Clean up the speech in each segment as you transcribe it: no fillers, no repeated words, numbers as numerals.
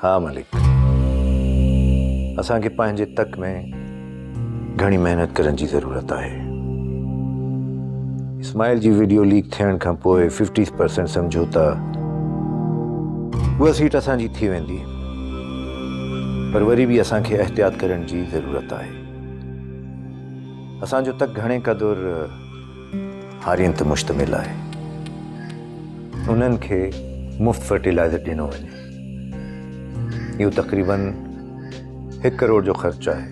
हाँ मालिक, असांखे पंहिंजे तक में घणी मेहनत करण जी ज़रूरत आहे। इस्माइल जी वीडियो लीक थियण खां पोइ 50% समझौता उहा सीट असांजी थी वेंदी, पर वरी बि असांखे एहतियात करण जी ज़रूरत आहे। असांजो तक घणे क़दुरु हारियुनि ते मुश्तमिल आहे। उन्हनि खे मुफ़्त फर्टिलाइज़र ॾिनो वञे। इहो तक़रीबन 1 करोड़ जो ख़र्चु आहे।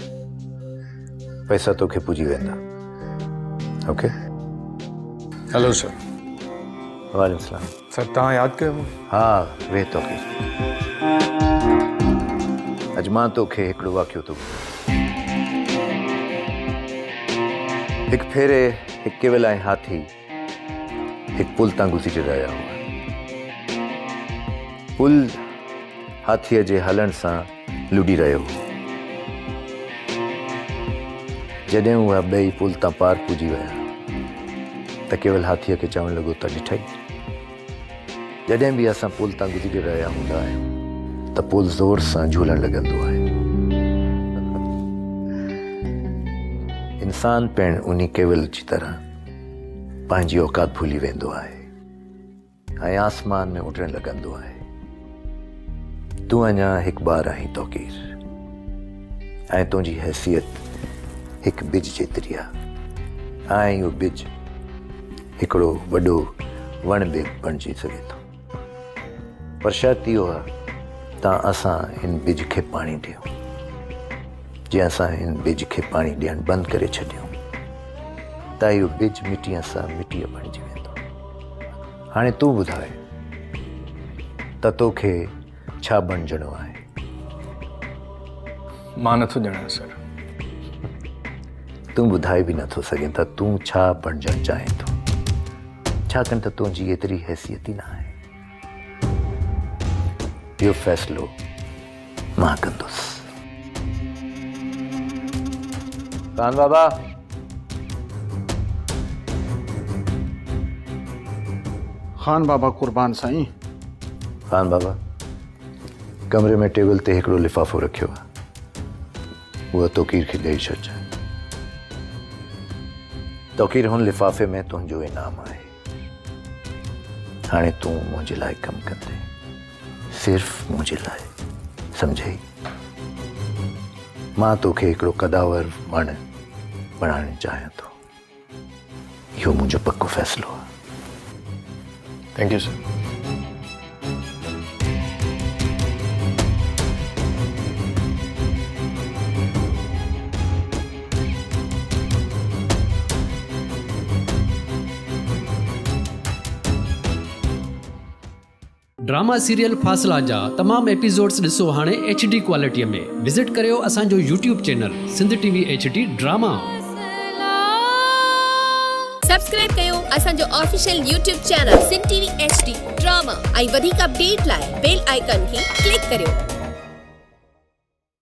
पैसा तोखे पुॼी वेंदा। ओके। Hello sir. वालेकुम सलाम। सर तव्हां यादि कयो? हाँ वे तोखे अॼु मां तोखे हिकिड़ो वाक़ियो थो ॿुधायां। हिकु भेरे हिकु केवल ऐं हाथी हिकु पुल तां गुज़री रहिया हुआ। पुल हाथीअ जे हलण सां लुॾी रहियो हो। जॾहिं उहा ॿई पुल तां पार पुॼी विया त केवल हाथीअ खे चवणु लॻो त ॾिठई, जॾहिं बि असां पुल तां गुज़री रहिया हूंदा आहियूं त पुल ज़ोर सां झूलण लॻंदो आहे। इंसान पिण उन केवल जी तरह पंहिंजी औकात भुली वेंदो आहे ऐं आसमान में उॾण लॻंदो आहे। तूं अञा हिकु ॿार आहीं तौक़ीर, ऐं तुंहिंजी हैसियत हिकु बिज जेतिरी आहे, ऐं इहो बिज हिकिड़ो वॾो वण बि बणिजी सघे थो। पर शर्त इहो आहे त असां हिन बिज खे पाणी ॾियूं। जे असां हिन बिज खे पाणी ॾियणु बंदि करे छॾियूं त इहो बिज मिटीअ सां मिटीअ बणिजी वेंदो। हाणे तूं ॿुधाए त तोखे छा बणिजणो आहे? मां नथो ॼाणां सर। तूं ॿुधाए बि नथो सघें त तूं छा बणिजणु चाहीं थो, छाकाणि त तुंहिंजी एतिरी हैसियत ई न आहे। इहो फ़ैसिलो मां कंदुसि। कान बाबा, खान बाबा कुर्बान साईं। खान बाबा, कमरे में टेबल ते हिकिड़ो लिफ़ाफ़ो रखियो आहे, उहा तौक़ीर खे ॾेई छॾिजांइ। तौक़ीर हुन लिफ़ाफ़े में तुंहिंजो इनाम आहे। हाणे तूं मुंहिंजे लाइ कमु कंदे, सिर्फ़ु मुंहिंजे लाइ, सम्झई? मां तोखे हिकिड़ो कदावर वणु बणाइणु चाहियां थो। इहो मुंहिंजो पको फ़ैसिलो आहे। Thank you sir. Drama serial Faasla जा तमाम एपिसोड्स ॾिसो हाणे HD क्वालिटीअ में। विज़िट करियो असांजो YouTube channel Sindh TV HD drama. Subscribe कयो असांजो official YouTube channel Sindh TV HD drama ऐं वधीक अपडेट लाइ बेल आइकन खे क्लिक करियो।